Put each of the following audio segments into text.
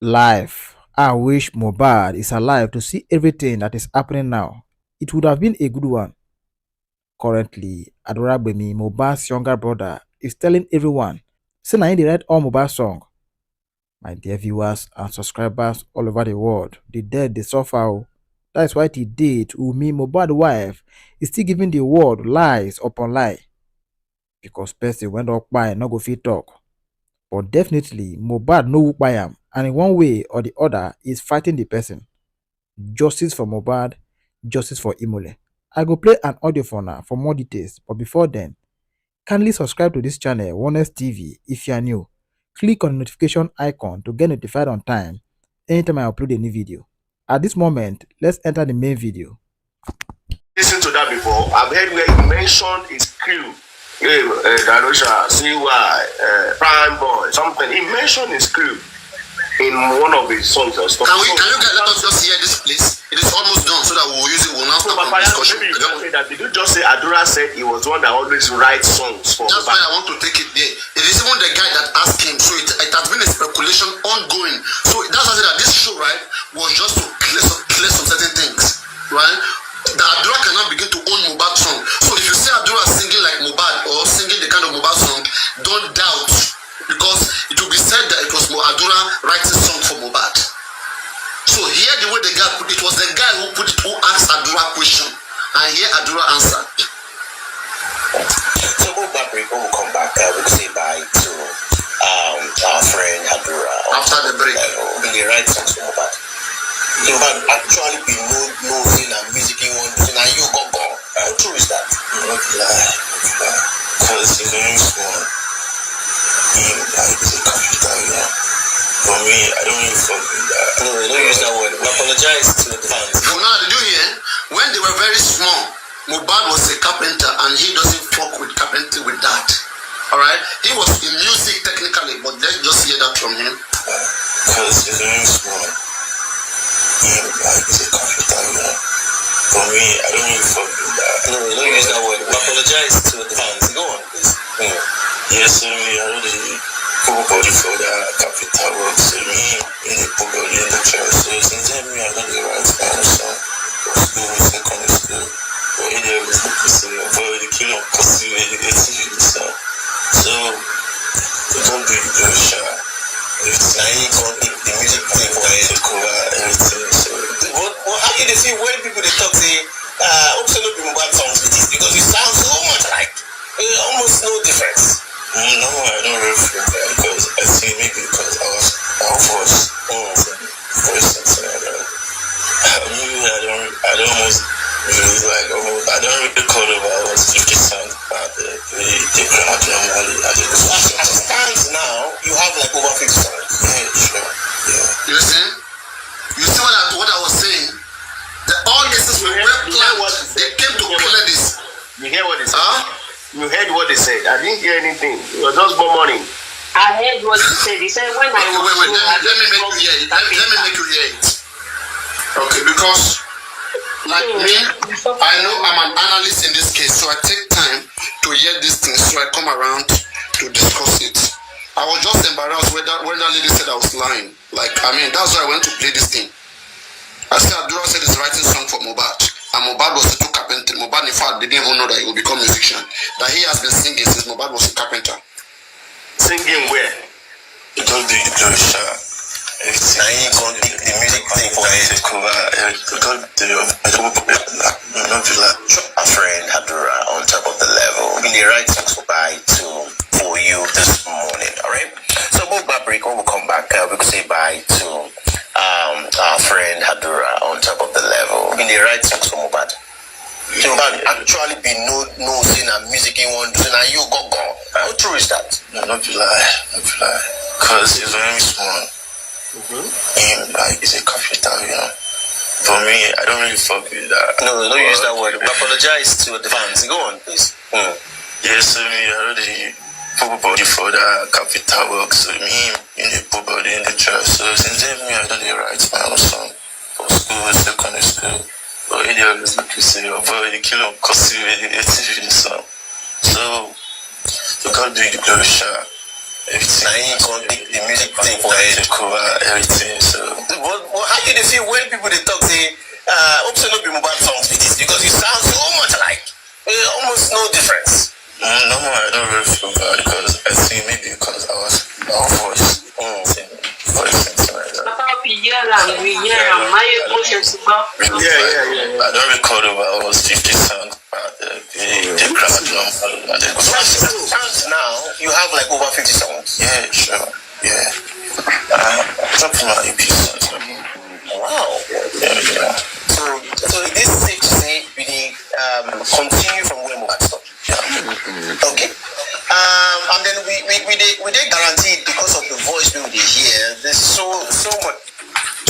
Life. I wish Mohbad is alive to see everything that is happening now. It would have been a good one. Currently, Adura, Mohbad's younger brother, is telling everyone, say na him dey write all Mohbad song. My dear viewers and subscribers all over the world, the dead they suffer. Oh. That is why today, to Wunmi, Mohbad's wife, is still giving the world lies upon lie. Because person went up by no go fit talk. But definitely, Mohbad no who kpai am, and in one way or the other, is fighting the person. Justice for Mohbad, justice for Imole. I go play an audio for now for more details, but before then, kindly subscribe to this channel, Onest TV, if you are new. Click on the notification icon to get notified on time anytime I upload a new video. At this moment, let's enter the main video. Listen to that before. I've heard where you mentioned his crew. Darusha, CY, Prime Boy, something. He mentioned his crew in one of his songs or stuff. Can you guys let us just hear this, please? It is almost done, so that we'll use it. We'll now start the discussion. Maybe you can say that. Did you just say Adura said he was the one that always writes songs for? That's why I want to take it there. It is even the guy that asked him, so it has been a speculation ongoing. So that's why I said that this show, right, was just to clear some certain things, right? The Adura cannot begin to own Mohbad song. So if you see Adura singing like Mohbad or singing the kind of Mohbad song, don't doubt, because it will be said that it was Adura writing song for Mohbad. So here the way the guy put it, was the guy who asked Adura question, and here Adura answered. So Mohbad break, when we come back, we'll say bye to our friend Adura. After the break, in the right songs for Mohbad. You might actually be nosing and musicking one thing, and you go. How true is that? Not lie. Because it's very small. It's a capital, yeah. For me, I don't really fuck with that. No, don't use that word. I apologize to the fans. So now, did you hear? When they were very small, Mohbad was a carpenter, and he doesn't fuck with carpentry with that. Alright? He was in music technically, but let's just hear that from him. Because it's very small. It's a capital, yeah. For me, I don't really fuck with that. No, don't use that word. I apologize to the fans. Go on, please. Yes, I already put body for that capital work. So me, in the put body in the church. So since then, I don't the right kind of song. School, secondary school. But in there, was the person who avoided the killing of pussy with the song. So, don't do the shot. If I ain't gonna the music thing for it to cover everything. So, how can they see when people they talk say, absolutely Mohbad songs with this? Because it sounds so much like almost no difference. No, I don't really feel that because I think maybe because I was very sincere. I don't almost really like I don't really recall about I was 50 cents about the crowd normally. As it stands now, you have like over 50 songs. Yeah, sure. Yeah. You see what I was saying? All this is well planned. They came to clear this. You hear what he said? You heard what they said. I didn't hear anything. It was just more money. I heard what he said. He said when I was wait. Let me make you hear it. Let me make you hear it. Okay, because like me, I know I'm an analyst in this case, so I take time to hear these things, so I come around to discuss it. I was just embarrassed when that lady said I was lying. Like, I mean, that's why I went to play this thing. I said Adura said he's writing song for Mohbad, and Mohbad was a true carpenter. Mohbad, in fact, didn't even know that he would become a musician. That he has been singing since Mohbad was a carpenter. Singing where? You don't do the shot. I ain't gonna do the music thing for it to cover everything. Don't do I don't feel like our friend Adura on top of the level. In the right songs for you this morning, alright? So Mohbad break, when we come back, we could say bye to our friend Adura on top of the level. In the right songs for Mohbad. So Mohbad actually be nosing and musicking one thing, and you go. How true is that? No, don't feel like. Because it's very small. It's a capital, you know. For me, I don't really fuck with that. No, don't use that word. I apologize to the fans. Go on, please. Yes, I already put body for that capital work. So me, in the put body in the church. So since then, I don't write my own song for school, secondary school. But in the always like you say, avoid the killing of pussy with the song. So, you can't do the glory shot. everything. I ain't gonna make the music thing for it to cover everything. So, but how you feel when people they talk say, hope so not be mobile songs with this because you sound so much alike. Almost no difference. No more, I don't really feel bad because I think maybe because I was our voice. I don't record over almost 50 songs. The crowd now you have like over 50 songs. Yeah, sure. Yeah. Dropping my EP songs. Wow. Yeah. So this is safe to say we continue from where mohbad stopped. Yeah. Okay. And then we did guaranteed because of the voice we hear. There's so much.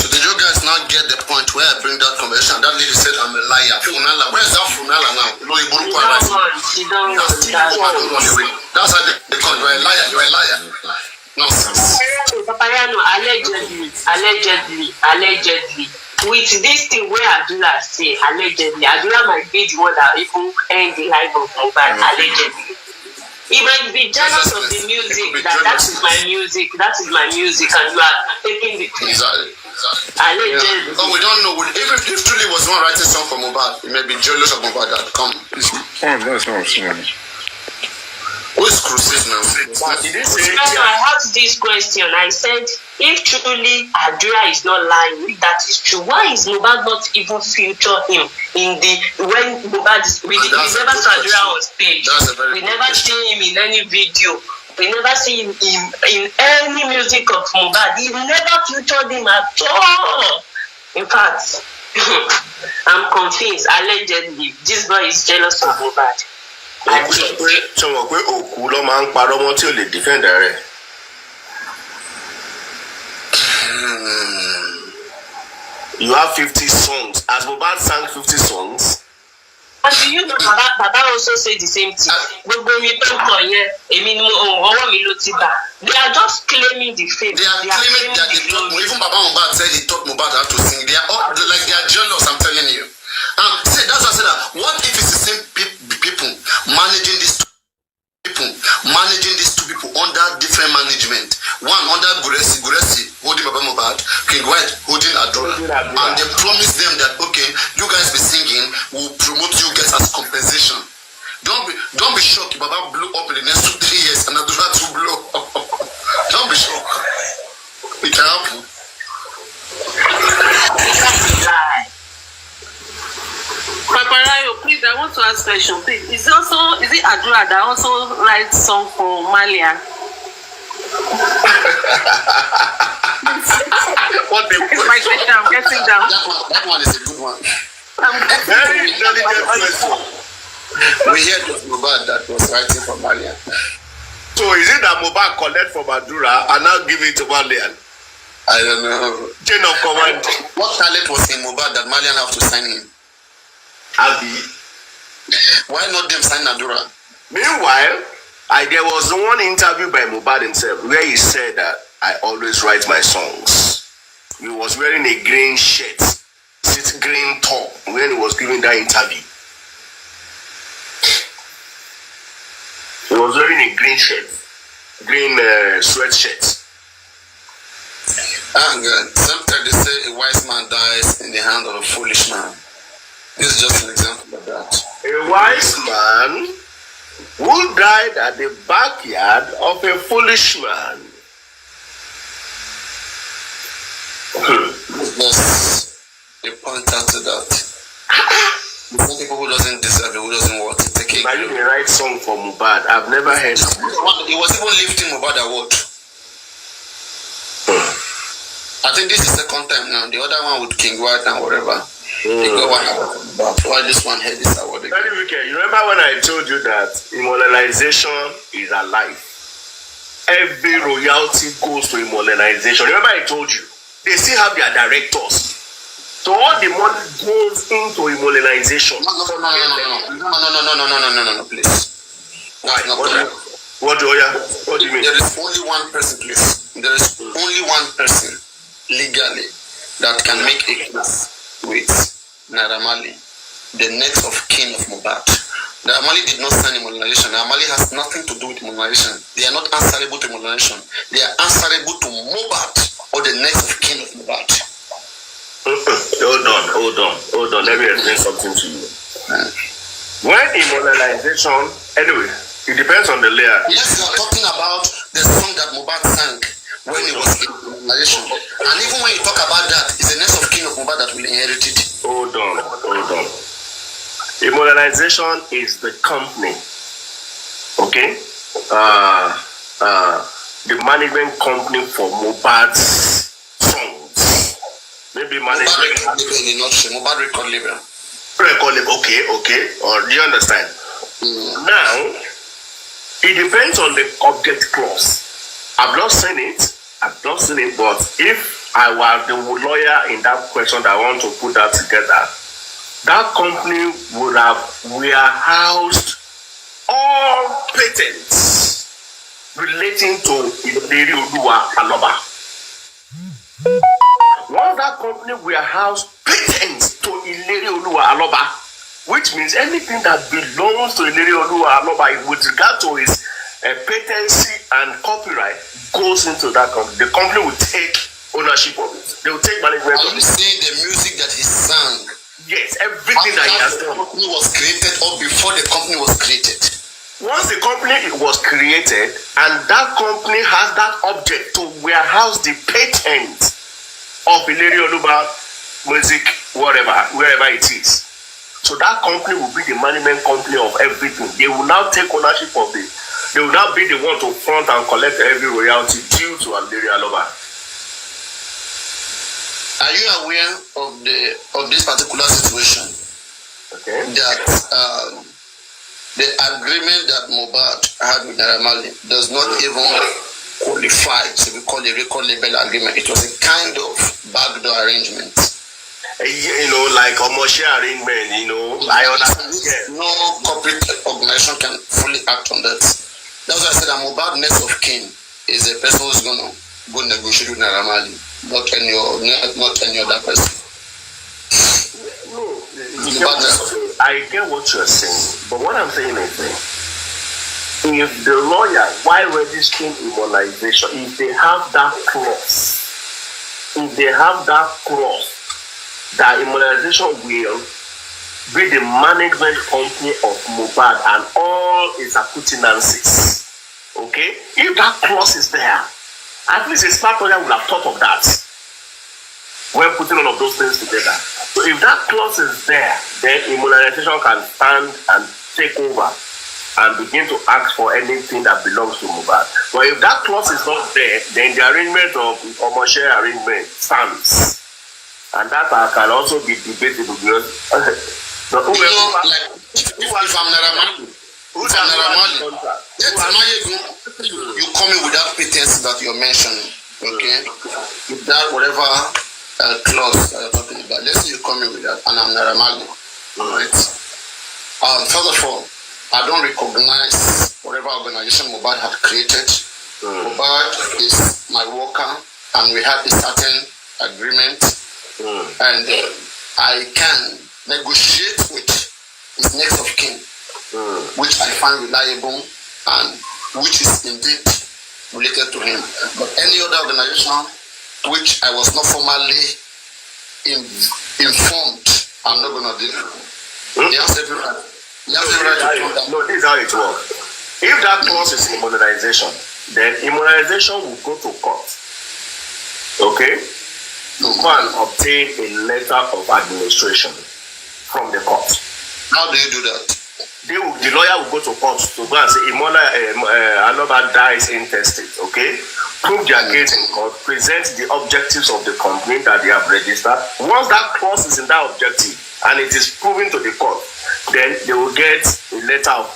So did you guys not get the point where I bring that conversation? That lady said I'm a liar. Funala. Where's that Funala now? She don't That's how they call you. You're a liar. You're a liar. Nonsense. Papayano, allegedly. With this thing where Adura say, allegedly, Adura might be the one that even end the life of mohbad, allegedly. He might be jealous of the music, that is my music, and you are taking the thing. Exactly. Allegedly. But we don't know. Even if truly was one writing song for mohbad, he may be jealous of mohbad that come. That's not funny. Who is Crusade now? I asked this question. I said, if truly Adura is not lying, if that is true, why is mohbad not even feature him in the when mohbad is we never saw Adura on stage. We never see him in any video. We never see him in any music of mohbad. He never featured him at all. In fact, I'm convinced, allegedly, this boy is jealous of mohbad. Ṣé wọ́n pé òkú ló máa ń parọ́ mọ́ tí ò lè defend rẹ̀? You have 50 songs. As mohbad sang 50 songs. And do you know Baba also said the same thing? They are just claiming the fame. They are claiming that they talk. Even Baba Mohbad said he taught mohbad how to sing. They are all like they are jealous. I'm telling you. See, that's why I said that. What if it's the same people managing these two people under different management? One under Guresi holding Baba Mohbad, King White holding Adura, and they promise them that okay, you guys be singing, we'll promote you guys as compensation. Don't be shocked. Baba blew up in the next 2-3 years, and Adura to blow up. Don't be shocked. It can happen. Paparayo, please, I want to ask a question. Please, is it Adura that also writes song for Malia? It's my question. I'm getting down. That one is a good one. Very intelligent question. We heard of mohbad that was writing for Malia. So is it that mohbad collect from Adura and now give it to Malian? I don't know. Chain of command. What talent was in mohbad that Malian have to sign him? Abi. Why not them sign Adura? Meanwhile, there was one interview by mohbad himself where he said that I always write my songs. He was wearing a green shirt, green top when he was giving that interview. He was wearing a green shirt, green sweatshirt. And sometimes they say a wise man dies in the hand of a foolish man. This is just an example of that. A wise man who died at the backyard of a foolish man. Just a point out to that. Some people who doesn't deserve it, who doesn't want to take it. Now you can write song for mohbad. I've never heard of it. He was even lifting mohbad award. I think this is the second time now. The other one with King White and whatever. They got one award. Why this one had this award again? Very wicked. You remember when I told you that immortalization is alive? Every royalty goes to immortalization. Remember I told you? They still have their directors. So all the money goes into immortalization. No, please. Why? What do you mean? There is only one person, please. There is only one person legally that can make a case with Naira Marley, the next of kin of mohbad. The Amali did not sign immunization. The Amali has nothing to do with immunization. They are not answerable to immunization. They are answerable to mohbad or the next of kin of mohbad. Hold on. Let me explain something to you. When immunization, anyway, it depends on the layer. Yes, we are talking about the song that mohbad sang when he was in immunization. And even when you talk about that, it's the next of kin of mohbad that will inherit it. Hold on. Immunization is the company, okay? The management company for mohbad's songs. Maybe management. mohbad record label. Okay. Or do you understand? Now, it depends on the object clause. I've not seen it, but if I were the lawyer in that question that I want to put that together, that company would have warehoused all patents relating to Ileri Oluwa Aloba. Once that company warehoused patents to Ileri Oluwa Aloba, which means anything that belongs to Ileri Oluwa Aloba with regard to his patency and copyright goes into that company. The company will take ownership of it. They will take management of it. Are you saying the music that he sang? Yes, everything that he has done. The company was created or before the company was created? Once the company was created and that company has that object to warehouse the patent of Ileri Oluwa music, wherever it is. So that company will be the management company of everything. They will now take ownership of it. They will now be the one to front and collect every royalty due to Ileri Oluwa. Are you aware of this particular situation? Okay. That the agreement that mohbad had with Naira Marley does not even qualify to be called a record label agreement. It was a kind of backdoor arrangement. You know, like a Moshe arrangement, I understand. No corporate organization can fully act on that. That's why I said that mohbad next of kin is a person who's going to go negotiate with Naira Marley, not any other person. I get what you're saying, but what I'm saying is if the lawyer, while registering immunization, if they have that clause, that immunization will be the management company of mohbad and all its accoutances, okay? If that clause is there, at least a smart lawyer would have thought of that when putting all of those things together. So if that clause is there, then immunization can stand and take over and begin to ask for anything that belongs to mohbad. But if that clause is not there, then the arrangement of Moshe arrangement stands. And that can also be debatable because if I'm Naira Marley, you come in with that pretense that you're mentioning, okay? With that whatever clause that you're talking about, let's say you come in with that, and I'm Naira Marley, right? First of all, I don't recognize whatever organization mohbad had created. mohbad is my worker, and we have a certain agreement. And I can negotiate with his next of kin, which I find reliable and which is indeed related to him. But any other organization which I was not formally informed, I'm not going to deal with. He has every right. No, this is how it works. If that clause is immunization, then immunization will go to court. Okay? To go and obtain a letter of administration from the court. How do you do that? The lawyer will go to court to go and say, Aloba dies intestate, okay? Prove their case in court, present the objectives of the company that they have registered. Once that clause is in that objective and it is proven to the court, then they will get a letter of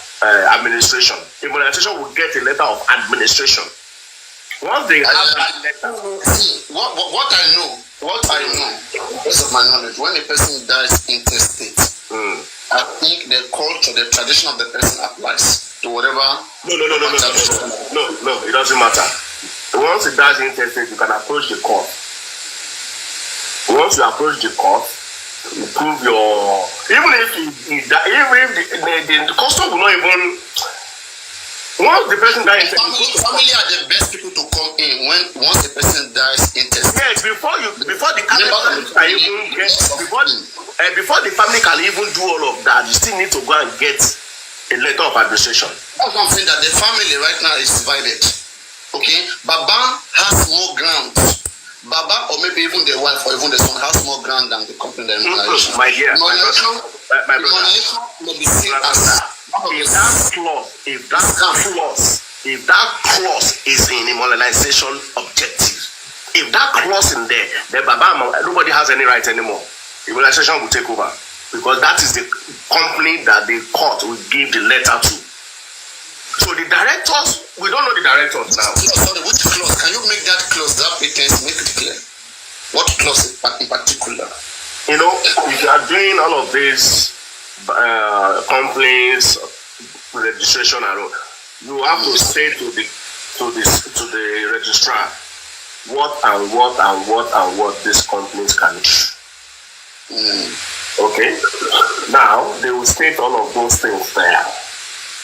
administration. Immunization will get a letter of administration. Once they have that letter. What I know, based on my knowledge, when a person dies intestate, I think the culture, the tradition of the person applies to whatever. No, it doesn't matter. Once it dies intestate, you can approach the court. Once you approach the court, You prove your, even if the custom will not even, once the person dies, family are the best people to come in once the person dies intestate. Yes, before the family can even get, before the family can even do all of that, you still need to go and get a letter of administration. That's what I'm saying, that the family right now is divided. Okay, Baba has more ground. Baba, or maybe even the wife or even the son, has more ground than the company. My dear, my brother, may be seen as if that clause is in immunization objective, if that clause in there, then Baba, nobody has any right anymore. Immunization will take over because that is the company that the court will give the letter to. So the directors, we don't know the directors now. Sorry, which clause? Can you make that clause, that patents, make it clear? What clause in particular? You know, if you are doing all of these complaints, registration and all, you have to say to the registrar what these companies can do. Okay? Now they will state all of those things there.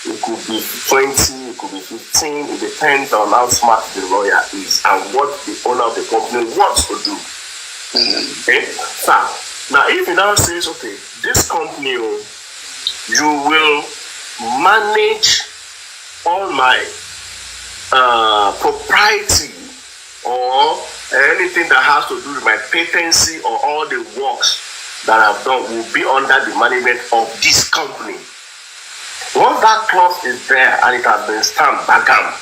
It could be 20, it could be 15, it depends on how smart the lawyer is and what the owner of the company wants to do. Okay? Now if he now says, okay, this company, you will manage all my propriety or anything that has to do with my patency or all the works that I've done will be under the management of this company. Once that clause is there and it has been stamped bagam,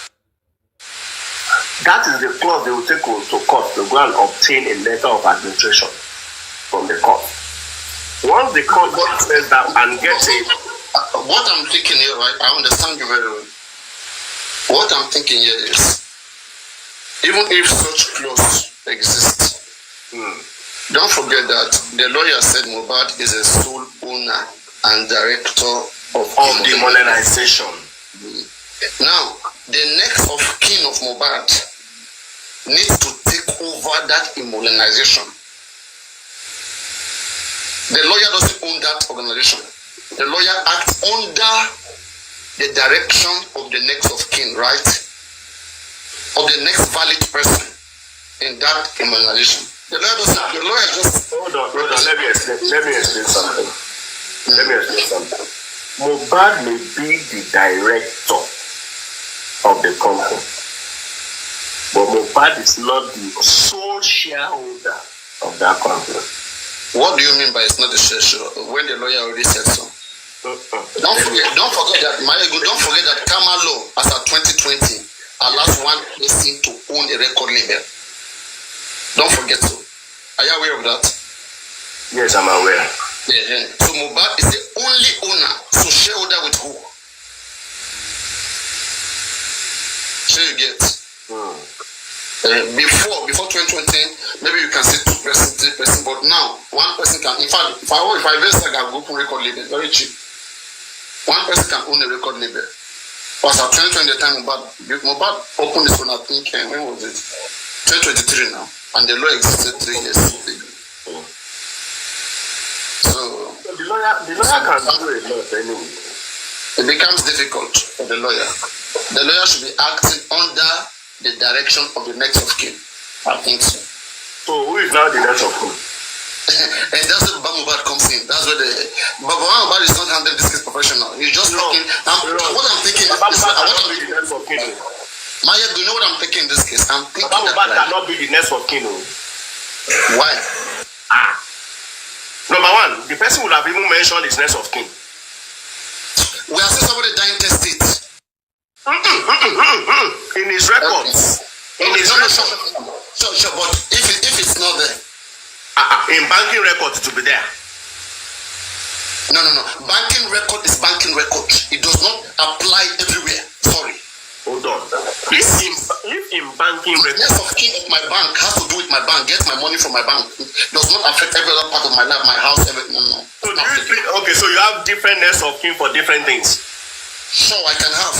that is the clause they will take to court to go and obtain a letter of administration from the court. Once the court says that and gets it, what I'm thinking here, right? I understand you very well. What I'm thinking here is, even if such clause exists, don't forget that the lawyer said Mohbad is a sole owner and director of demonetization. Now, the next of kin of Mohbad needs to take over that immunization. The lawyer doesn't own that organization. The lawyer acts under the direction of the next of kin, right? Of the next valid person in that immunization. The lawyer just hold on, let me explain something. Mohbad may be the director of the company, but Mohbad is not the sole shareholder of that company. What do you mean by it's not the shareholder? When the lawyer already said so. Don't forget that Kama law as of 2020 allows one person to own a record label. Don't forget so. Are you aware of that? Yes, I'm aware. Yeah. So Mohbad is the only owner. So shareholder with who? So you get. Before 2020, maybe you can say 2%, 3%, but now one person can. In fact, if I invest, I can open record label very cheap. One person can own a record label. Because at 2020, the time Mohbad opened this one, I think, when was it? 2023 now, and the law existed 3 years ago. So the lawyer can do a lot anyway. It becomes difficult for the lawyer. The lawyer should be acting under the direction of the next of kin. I think so. So who is now the next of kin? And that's where Mohbad comes in. That's where Mohbad is not handling this case professional. He's just talking. What I'm thinking is, I want to be the next of kin. Maya, do you know what I'm thinking in this case? I'm thinking Mohbad cannot be the next of kin. Why? Number one, the person would have even mentioned his next of kin. We have seen somebody dying testate. In his records. In his records. Sure, but if it's not there. In banking records to be there. No. Banking record is banking record. It does not apply everywhere. Sorry. Hold on. If in banking records, next of kin of my bank has to do with my bank. Get my money from my bank. It does not affect every other part of my life, my house, everything. No. So do you think, okay, so you have different next of kin for different things? Sure, I can have.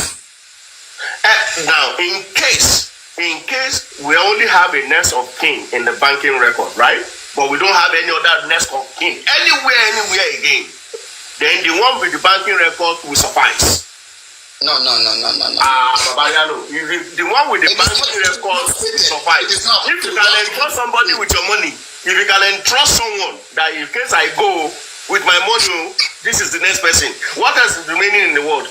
Now, in case we only have a next of kin in the banking record, right? but we don't have any other next of kin anywhere again, then the one with the banking record will suffice. No. Babayano, the one with the banking record will suffice. If you can entrust somebody with your money, if you can entrust someone that in case I go with my money, this is the next person. What else is remaining in the world?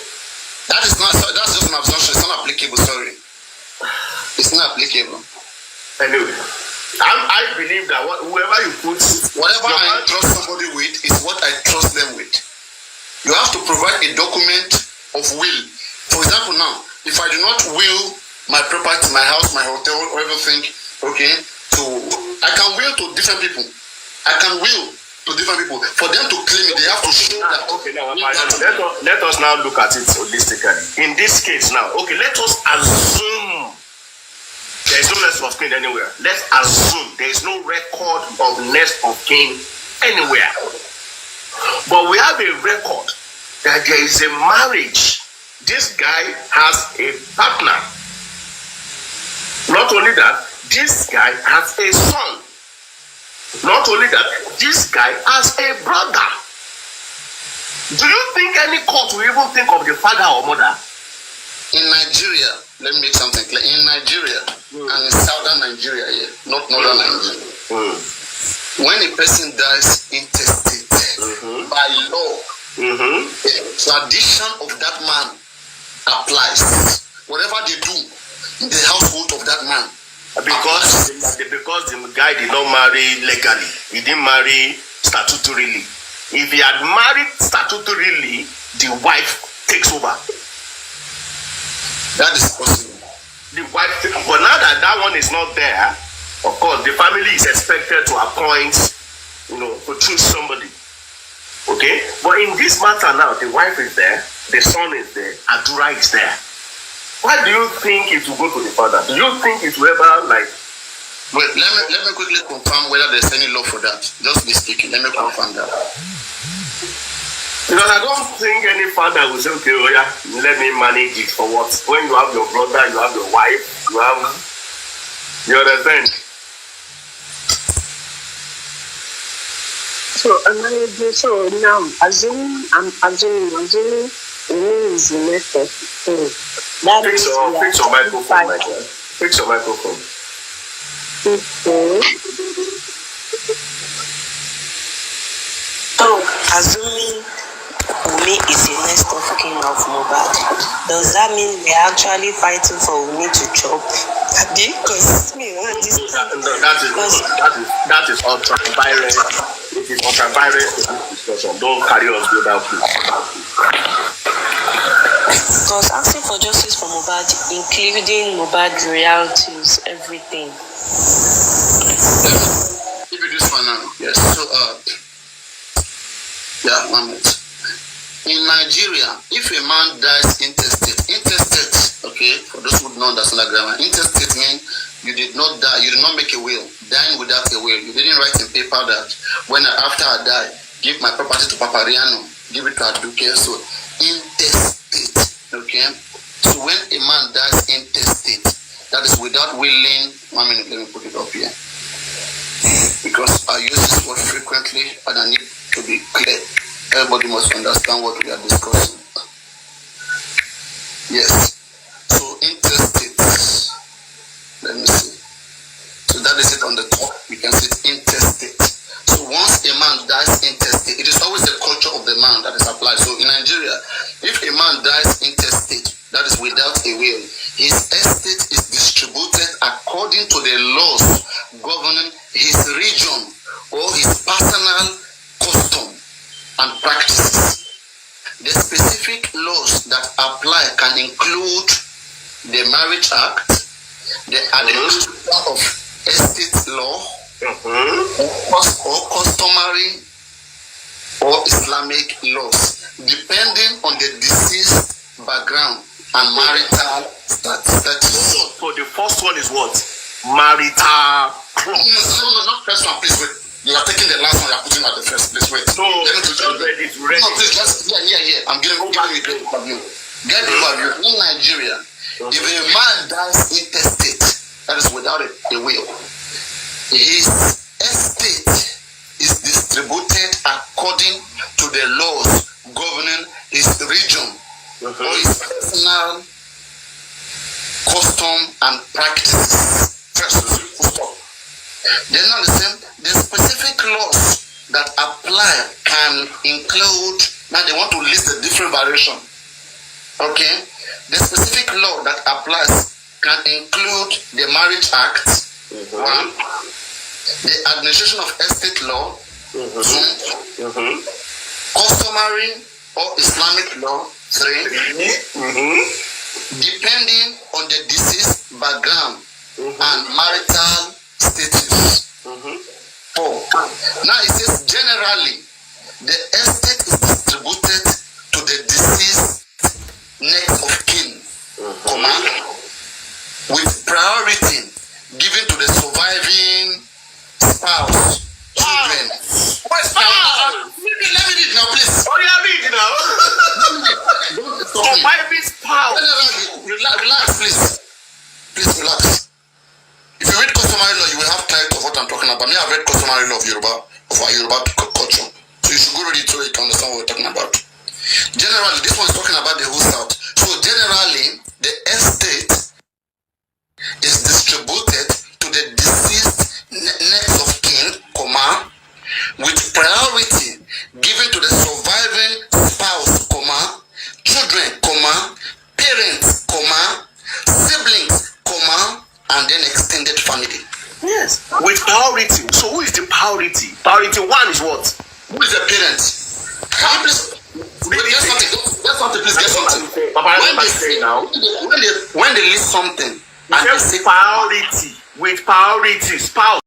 That's just an assumption. It's not applicable. Sorry, it's not applicable. Anyway, I believe that whoever you put, whatever I trust somebody with is what I trust them with. You have to provide a document of will. For example, now, if I do not will my property, my house, my hotel, or everything, okay, so I can will to different people. For them to claim it, they have to show that. Okay, now let us now look at it holistically. In this case now, okay, let us assume there is no next of kin anywhere. Let's assume there is no record of next of kin anywhere. But we have a record that there is a marriage. This guy has a partner. Not only that, this guy has a son. Not only that, this guy has a brother. Do you think any court will even think of the father or mother? In Nigeria, let me make something clear. In Nigeria, and in southern Nigeria here, not northern Nigeria, when a person dies intestate, by law, the tradition of that man applies. Whatever they do in the household of that man. Because the guy did not marry legally. He didn't marry statutorily. If he had married statutorily, the wife takes over. That is possible. The wife takes over. But now that one is not there, of course, the family is expected to appoint, to choose somebody. Okay? But in this matter now, the wife is there, the son is there, Adura is there. Why do you think it will go to the father? Do you think it will ever Wait, let me quickly confirm whether there's any law for that. Just be speaking. Let me confirm that. Because I don't think any father will say, okay, oh yeah, let me manage it for what? When you have your brother, you have your wife, you understand? So now, I'm assuming is the next thing. That fix your microphone, my dear. Fix your microphone. So, assuming Umi is the next of kin of mohbad, does that mean we are actually fighting for Umi to chop? Because that is ultra-violent. It is ultra-violent discussion. Don't carry us go that way. Because asking for justice for mohbad, including mohbad royalties, everything. Give you this one now. Yes. So, 1 minute. In Nigeria, if a man dies intestate, okay, for those who don't understand the grammar, intestate means you did not die, you did not make a will, dying without a will. You didn't write in paper that after I die, give my property to Papa Riano, give it to Aduke. So, intestate, okay? So, when a man dies intestate, that is without willing. 1 minute, let me put it up here. Because I use this word frequently and I need to be clear. Everybody must understand what we are discussing. Yes. So intestate. Let me see. So that is it on the top. You can see intestate. So once a man dies intestate, it is always the culture of the man that is applied. So in Nigeria, if a man dies intestate, that is without a will, his estate is distributed according to the laws governing his region or his personal custom and practices. The specific laws that apply can include the Marriage Act, the Administration of Estate Law, or customary or Islamic laws, depending on the deceased background and marital status. So the first one is what? Marital. No, not first one, please wait. You are taking the last one, you are putting at the first place. Wait. No, ready. No, please, just, yeah. I'm giving you the overview. Get the overview. In Nigeria, if a man dies intestate, that is without a will, his estate the laws governing his region or his personal custom and practices. First, then now the specific laws that apply can include, now they want to list the different variation. Okay, the specific law that applies can include the Marriage Act, one, the Administration of Estate Law, two, customary or Islamic law, three, depending on the deceased background and marital status. Four. Now it says generally the estate is distributed to the deceased next of kin, with priority given to the surviving spouse, children. Let me read now, please. Oh, yeah, read now. Surviving spouse. Relax, please. Please relax. If you read customary law, you will have clarity of what I'm talking about. Me, I've read customary law of our Yoruba culture. So you should go read it so you can understand what we're talking about. Generally, this one is talking about the whole South. So generally, the estate is distributed to the deceased next of kin, with priority given to the surviving spouse, children, parents, siblings, and then extended family. Yes, with priority. So who is the priority? Priority one is what? Who is the parent? Can you please get something? Please get something. When they list something, and they say priority with priority spouse.